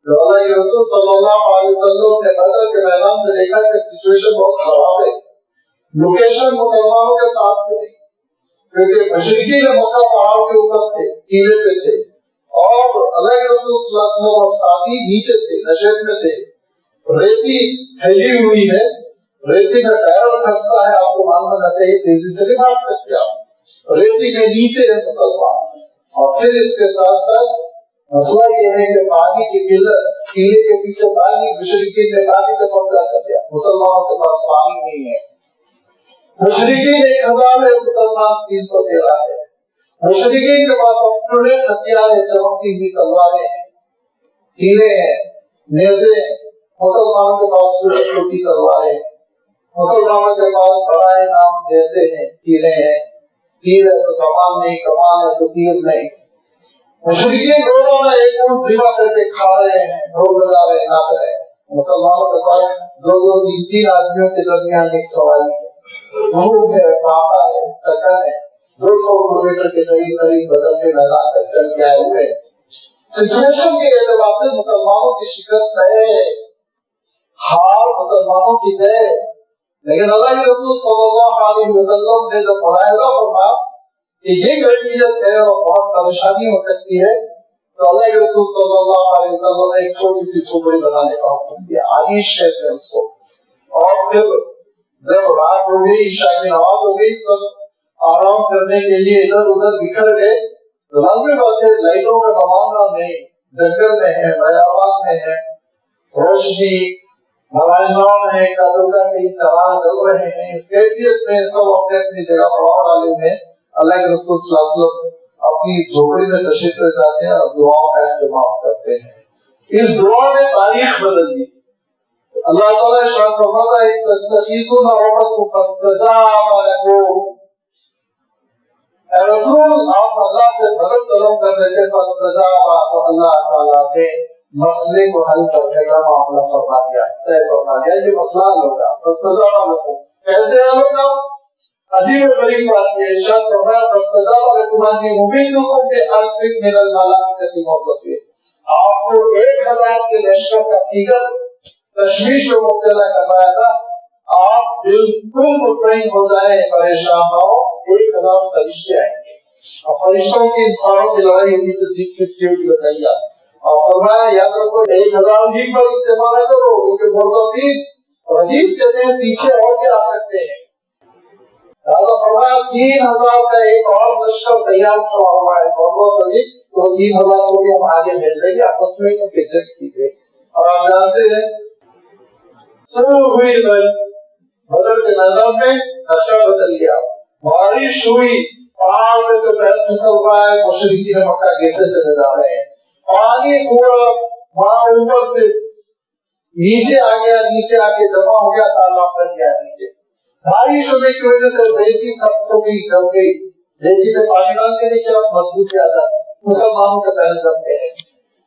جو اللہ کے رسول صلی اللہ علیہ وسلم نے بدر کے میدان میں دیکھا کہ سچویشن بہت خراب ہے، لوکیشن مسلمانوں کے ساتھ میں نہیں، کیونکہ مشرقین مکہ پہاڑ کے اوپر تھے، ٹیلے پہ تھے، اور اللہ کے رسول صلی اللہ علیہ وسلم اور ساتھی نیچے تھے، نشیب میں تھے. ریتی پھیلی ہوئی ہے، ریتی میں پیر پھنستا ہے، آپ کو معلوم ہونا چاہیے، تیزی سے نہیں بھاگ سکتے آپ، ریتی میں نیچے ہے مسلمان. اور پھر اس کے ساتھ ساتھ مسئلہ یہ ہے کہ پانی کی قلت، ٹیلے کے پیچھے پانی، مشرقین نے پانی پہ قبضہ کر لیا، مسلمانوں کے پاس پانی نہیں ہے. مشرقین 1000 ہے، مسلمان 313 ہے. مشرقین کے پاس اپنے ہتھیار ہے، چمکتی ہوئی تلواریں ہیں، تیرے ہیں، نیزے ہیں، مسلمانوں کے پاس چھوٹی چھوٹی تلواریں ہیں. مسلمانوں کے پاس بڑا انعام جیسے ہیں تیریں ہیں، تیر ہے تو کمان نہیں، کمان ہے تو تیر نہیں۔ مشرکین روزوں میں ایک اونٹ ذبح کر کے کھا رہے ہیں، ڈھول بجا رہے ہیں، ناچ رہے ہیں۔ مسلمانوں کے پاس دو دو تین تین آدمیوں کے درمیان ایک سواری ہے، دھوپ ہے، پاپا ہے، ٹکن ہے، 200 کلومیٹر کے قریب قریب بدل کے میدان تک چل کے آئے ہوئے۔ سچویشن کے اعتبار سے مسلمانوں کی شکست ہے، ہار مسلمانوں کی ہے، لیکن اللہ کے رسول صلی اللہ علیہ وسلم نے جب ملاحظہ فرمایا کہ یہ کیفیت ہے اور بہت پریشانی ہو سکتی ہے، تو اللہ کے رسول صلی اللہ علیہ وسلم نے ایک چھوٹی سی جھوپڑی بنانے کا حکم دیا، عریش کہتے ہیں اس کو۔ اور پھر جب رات ہو گئی، عشاء کی نماز ہو گئی، سب آرام کرنے کے لیے ادھر ادھر بکھر گئے، تو لازمی بات ہے لائٹوں کا زمانہ نہیں، جنگل میں ہے، بیابان میں ہے، روشنی ملائمان ہے، کدو کا کئی چراغ جل رہے ہیں، اس کیفیت میں سب اپنے اپنی جگہ پڑاؤ ڈالے ہوئے ہیں۔ اللہ کے رسول صلی اللہ علیہ وسلم اپنی جھوپڑی میں تشریف لے جاتے ہیں اور دعاؤں کا اہتمام کرتے ہیں۔ اس دعا نے تاریخ بدل دی۔ اللہ تعالیٰ ارشاد فرماتا ہے استغیثون ربکم فاستجاب لکم، اے رسول آپ اللہ سے مدد طلب کر رہے تھے، فاستجاب، تو اللہ تعالیٰ نے مسئلے کو حل کرنے کا معاملہ فرما دیا، طے فرما دیا، یہ مسئلہ حل ہوگا۔ فاستجاب لکم کیسے حل ہوگا؟ عجیب و غریب بات یہ ارشاد فرمایا فاستجاب لکم انی ممیدکم بألف من الملائکۃ مردفین، آپ کو 1000 کے لشکر کا فیگر تشویش میں مبتلا کروایا تھا، آپ بالکل مطمئن ہو جائیں، پریشان نہ ہو، 1000 فرشتے آئیں گے۔ اور فرشتوں کی انسانوں کی لڑائی ہوگی تو جیت کس کی ہوگی بتائیے آپ۔ اور فرمایا یاد رکھو 1000 ہی پر اکتفا نہ کرو، کیونکہ مردفین ردیف کہتے ہیں پیچھے اور کے آ سکتے ہیں۔ اللہ فرمایا 3000 کا ایک اور لشکر تیار کروا ہوا ہے، بہت ہوگی تو 3000 کو بھی ہم آگے بھیج دیں گے، آپس میں ان کے چیک کیجیے۔ اور آپ جانتے ہیں شروع ہوئی بدر کے میدان میں نقشہ بدل گیا، بارش ہوئی، پہاڑ میں سے پہل پھسل رہا ہے، مشرکین مکہ گرتے چلے جا رہے ہیں، پانی پورا وہاں اوپر سے نیچے آ گیا، نیچے آ کے جمع ہو گیا، تالاب کر گیا نیچے۔ بارش ہونے کی وجہ سے ریتی سخت ہو گئی، جم گئی، ریتی پہ پانی ڈال کے دیکھا مضبوط آ جاتا، مسلمانوں کے پہل جم گئے۔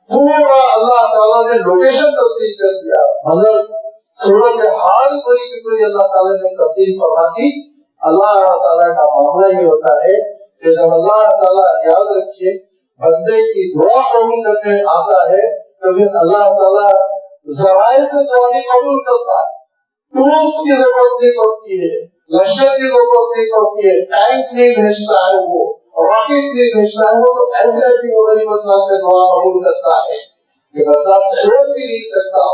پورا اللہ تعالیٰ نے لوکیشن تبدیل کر دیا، مگر صورت حال کوئی کی کوئی اللہ تعالیٰ نے تبدیل فرما دی۔ اللہ تعالیٰ کا معاملہ یہ ہوتا ہے کہ جب اللہ تعالیٰ، یاد رکھیے، بندے کی دعا قبول کرنے آتا ہے تو پھر اللہ تعالیٰ ذرائع سے دعا قبول کرتا ہے، ٹولس کی ضرورت نہیں پڑتی ہے، لشکر کی ضرورت نہیں پڑتی ہے، ٹینک نہیں بھیجتا ہے، وہ راکٹ نہیں بھیجتا ہے، وہ تو ایسے ایسی وغیرہ مطلب سے دعا قبول کرتا ہے کہ بندہ سوچ بھی نہیں سکتا۔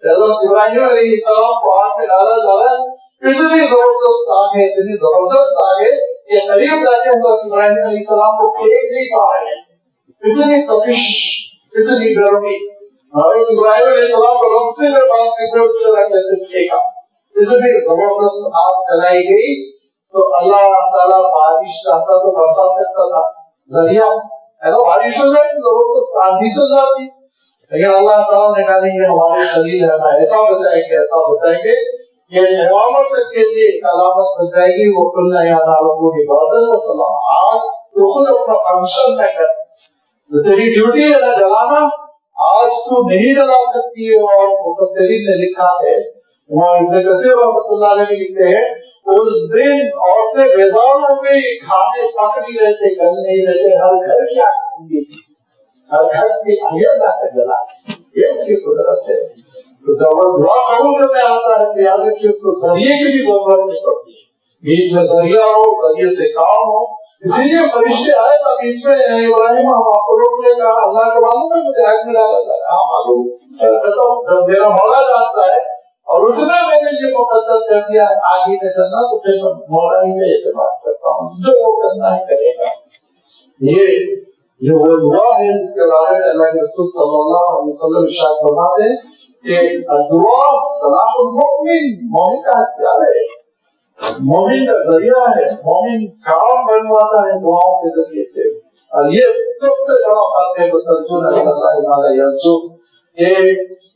حضرت ابراہیم علیہ السلام کو آگ میں ڈالا جا رہا ہے، اتنی زبردست آگ ہے، اتنی زبردست آگ ہے کہ قریب جا کے حضرت ابراہیم علیہ السلام کو پھینک نہیں پا رہے ہیں، اتنی تپش، اتنی گرمی۔ حضرت ابراہیم علیہ السلام کو رسے میں باندھ کے کوئی چلا کیسے پھینکا، اتنی زبردست آگ چلائی گئی تو اللہ تعالیٰ بارش چاہتا تو برسا سکتا تھا، ذریعہ ہے نا، بارش ہو جائے تو زبردست آندھی چل جاتی، لیکن اللہ تعالیٰ نے کہا نہیں، یہ ہمارے خلیل ہے، ایسا بچائیں گے، ایسا بچائیں گے، یہ قیامت کے لیے ایک علامت بن جائے گی۔ وہ کلنا یا نالوں کی بادل و سلام، آج تو خود اپنا فنکشن نہ کر، تیری ڈیوٹی ہے نہ جلانا، آج تو نہیں جلا سکتی ہے۔ اور مفسرین نے لکھا ہے، وہاں ابن کثیر رحمۃ اللہ علیہ لکھتے ہیں، اس دن عورتیں بیدار ہو گئی، کھانے پک نہیں رہتے، گل نہیں رہتے، ہر گھر کی آگ ٹھنڈی تھی، ہر گھر کی آگ لا کر جلا، یہ اس کی قدرت ہے۔ تو جب وہ دعا قبول کرنے آتا ہے تو یاد رکھیے اس کو ذریعے کی بھی ضرورت نہیں پڑتی، بیچ میں ذریعہ ہو، ذریعے سے کام ہو۔ اسی لیے فرشتے آئے نا بیچ میں، ابراہیم ہم آپ کو روک لے، کہا اللہ کو معلوم ہے مجھے آگ میں ڈالا جا رہا ہے، معلوم میرا مولا جانتا ہے اور اس نے میرے لیے مقدر کر دیا ہے آگے میں چلنا، تو پھر میں مولا ہی میں اعتماد کرتا ہوں، جو وہ کرنا ہے کرے گا۔ یہ جو وہ دعا ہے جس کے بارے میں اللہ کے رسول صلی اللہ علیہ وسلم ارشاد فرماتے ہیں کہ دعا سلاح المؤمن، مومن کا ہتھیار ہے، مومن کا ذریعہ ہے، مومن کام بنواتا ہے دعاؤں کے ذریعے سے۔ اور یہ سب سے بڑا فرق ہے بترجن اللہ تعالی یرجو، کہ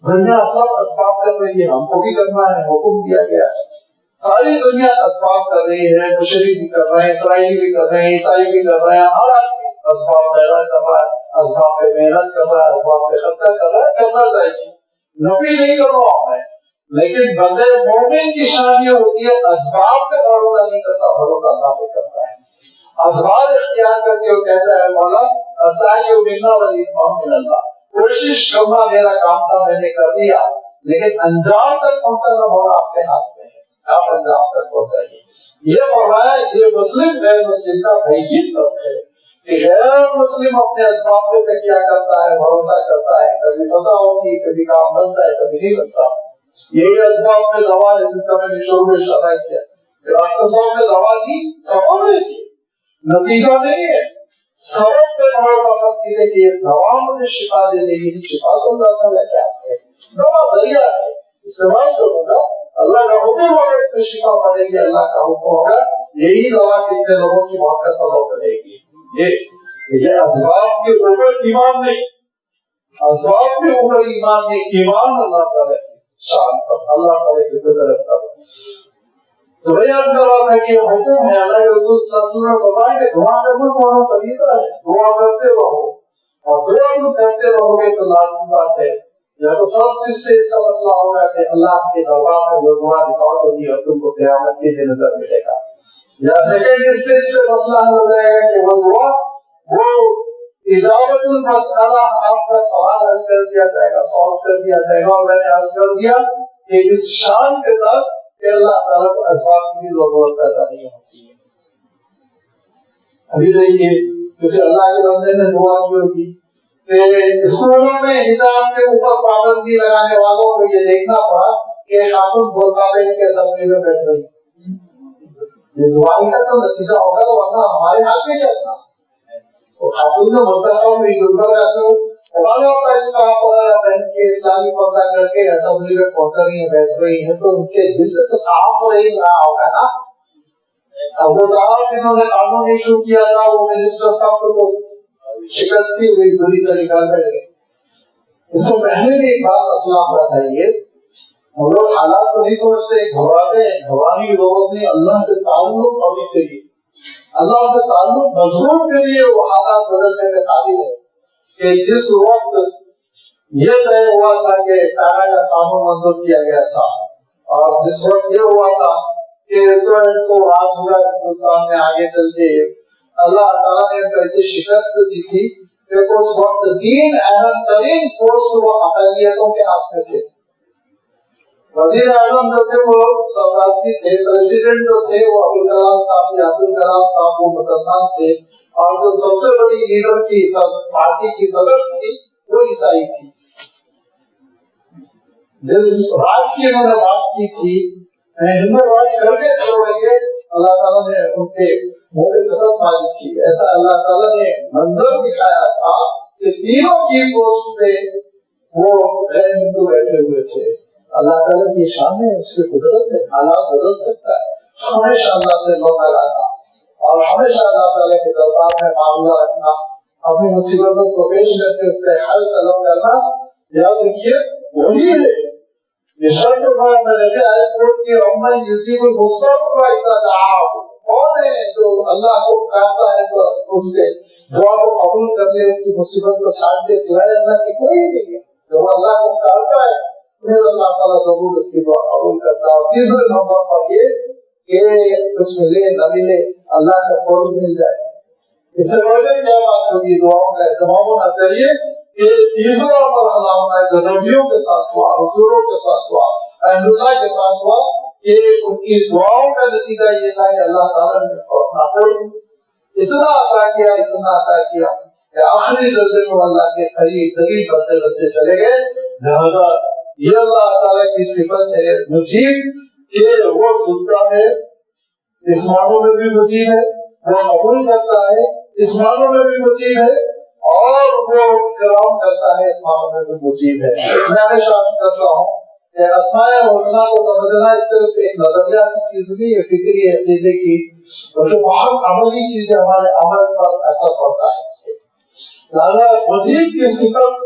دنیا سب اسباب کر رہی ہے، ہم کو بھی کرنا ہے، حکم دیا گیا ہے، ساری دنیا اسباب کر رہی ہے، مشرق بھی کر رہے ہیں، اسرائیلی بھی کر رہے ہیں، عیسائی بھی کر رہے ہیں، ہر آدمی اسباب پیدا کر رہا ہے، اسباب پہ محنت کر رہا ہے، اسباب پہ خرچہ کر رہا ہے، کرنا چاہیے، نفی نہیں کر رہا ہوں میں، لیکن بندے مومن کی شان یہ ہوتی ہے اسباب پہ بھروسہ نہیں کرتا، بھروسہ اللہ پہ کرتا ہے، اسباب اختیار کر کے وہ کہتا ہے مولا السعی منا والاتمام من اللہ، کوشش کرنا میرا کام تھا، میں نے کر لیا، لیکن انجام تک پہنچانا مولا آپ کے ہاتھ میں ہے، آپ انجام تک پہنچائیے۔ یہ فرمایا یہ مسلم غیر مسلم کا بہترین فرق ہے کہ غیر مسلم اپنے اسباب پہ تکیہ کرتا ہے، بھروسہ کرتا ہے، کبھی فتح ہوتی ہے، کبھی کام بنتا ہے، کبھی نہیں بنتا، یہی اسباب میں دوا ہے جس کا میں نے شروع میں اشارہ کیا، ڈاکٹر صاحب نے دوا دی سبب ہے، نتیجہ نہیں ہے، سبب پہ بھروسہ مت کیجیے کہ یہ دوا مجھے شفا دے دے گی، شفا تو اللہ تعالیٰ کیا ہے، دوا ذریعہ ہے، استعمال کروں گا، اللہ کا حکم ہوگا اس میں شفا پڑے گی، اللہ کا حکم ہوگا، یہی دوا کتنے لوگوں کی موت کا سبب بنے گی۔ یہ اسباب کے اوپر ایمان نہیں، اسباب کے اوپر ایمان نہیں، ایمان اللہ تعالیٰ کی شان پر، اللہ تعالیٰ کی قدرت پر۔ تو بھئی عرض کر رہا تھا کہ یہ حکم ہے، اللہ کے رسول صلی اللہ علیہ وسلم نے فرمایا کہ دعا کرنا تمہارا فریضہ ہے، دعا کرتے رہو، اور دعا تم کرتے رہو گے تو لازمی بات ہے یا تو فرسٹ اسٹیج کا مسئلہ ہوگا کہ اللہ کے دربار میں وہ دعا ریکارڈ ہوگی اور تم کو قیامت کے دن نظر ملے گا، یا سیکنڈ اسٹیج پہ مسئلہ ہو جائے گا کہ وہ دعا وہ اجابت المسئلہ، آپ کا سوال حل کر دیا جائے گا، سالو کر دیا جائے گا، اور میں نے عرض کر دیا کہ اس شان کے ساتھ کہ اللہ تعالیٰ کو اسباب کی ضرورت پیدا نہیں ہوتی ہے۔ ابھی دیکھیے کسی اللہ کے بندے نے دعا کی ہوگی کہ اسکولوں میں حجاب کے اوپر پابندی لگانے والوں کو یہ دیکھنا پڑا کہ خاتون برقع پہن کے اسمبلی میں بیٹھ رہی، یہ دعائی کا تو نتیجہ ہوگا، ورنہ ہمارے ہاتھ میں کیا تھا، خاتون نے منتخب ہوئی گلبرگہ سے والا کا اسکارف وغیرہ پہن کے اسلامی پردہ کر کے اسمبلی میں پہنچ رہی ہیں، بیٹھ رہی ہیں، تو ان کے دل میں تو صاف تو یہی رہا ہوگا نا، اب وہ صاحب جنہوں نے قانون ایشو کیا تھا وہ منسٹر صاحب کو تو شکستی ہوئی بری طریقہ بیٹھ گئے۔ اس سے پہلے بھی ایک بات مسئلہ ہوا تھا، یہ ہم لوگ حالات کو نہیں سمجھتے، گھبراتے ہیں، گھبرانے کی ضرورت نہیں، اللہ سے تعلق قوی کریے، اللہ سے تعلق مضبوط کریے، وہ حالات بدلنے میں قابل ہے۔ کہ جس وقت یہ طے ہوا تھا کہ ٹاٹا کا قانون منظور کیا گیا تھا، اور جس وقت یہ ہوا تھا کہ سو راج ہوا ہندوستان میں آگے چل کے، اللہ تعالیٰ نے کیسے شکست دی تھی کہ اس وقت تین اہم ترین پوسٹ وہ اقلیتوں کے ہاتھ میں تھے۔ وزیر اعظم جو تھے وہ سردارجی تھے، پریسیڈنٹ جو تھے وہ عبدالکلام صاحب وہ مسلمان تھے، اور جو سب سے بڑی لیڈر کی پارٹی کی صدر تھی وہ عیسائی تھی۔ جس راج کی انہوں نے بات کی تھی ہندو راج کر کے چھوڑیں گے، اللہ تعالیٰ نے ان کے منہ پہ چپت ماری تھی، ایسا اللہ تعالیٰ نے منظر دکھایا تھا کہ تینوں کی پوسٹ پہ وہ غیر ہندو بیٹھے ہوئے تھے۔ اللہ تعالیٰ کی شان ہے، اس کی قدرت ہے، حالات بدل سکتا ہے، ہمیشہ اللہ سے لو لگانا اور ہمیشہ اللہ تعالیٰ کے دربار میں معاملہ رکھنا، اپنی مصیبتوں کو پیش کر کے اس سے حل طلب کرنا، یاد رکھیے وہی ہے۔ یہ شرط میں نے آیت کوٹ کی رحمن یجیب المضطر اذا دعاہ، کون ہے جو اللہ کو پکارتا ہے تو اس کے دعا کو قبول کر لے، اس کی مصیبت کو چھاٹ دے، سوائے اللہ کی کوئی نہیں ہے۔ جو اللہ کو پکارتا ہے پھر اللہ تعالیٰ ضرور اس کی دعا قبول کرتا ہے۔ اور تیسرے نمبر پر یہ کہ کچھ ملے نہ ملے اللہ کا قرب مل جائے، اس سے بڑے کیا بات ہوگی، دعاؤں کا اہتمام ہونا چاہیے۔ کہ تیسرا مرحلہ ہوتا ہے جو نبیوں کے ساتھ ہوا، رسولوں کے ساتھ ہوا، اہل اللہ کے ساتھ ہوا، کہ ان کی دعاؤں کا نتیجہ یہ تھا کہ اللہ تعالیٰ نے اپنا قرب اتنا عطا کیا کہ آخری درجے میں اللہ کے قریب بنتے بنتے چلے گئے۔ لہذا یہ اللہ تعالیٰ کی صفت ہے مجیب، کہ وہ سنتا ہے، اس معنوں میں بھی مجیب ہے، وہ قبول کرتا ہے، اس معنوں میں بھی مجیب ہے، اور وہ کرام کرتا ہے، اس معنوں میں بھی مجیب ہے۔ میں ہمیشہ عرض کرتا ہوں کہ اسماء الحسنی کو سمجھنا صرف ایک نظریاتی چیز نہیں ہے، فکری عقیدے کی، بلکہ بہت عملی چیز ہے، ہمارے عمل پر اثر پڑتا ہے اس سے۔ لہذا مجیب کی صفت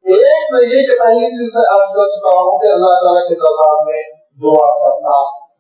ایک میں یہ کہ پہلی چیز میں عرض کر چکا ہوں کہ اللہ تعالیٰ کے دربار میں دعا کرنا،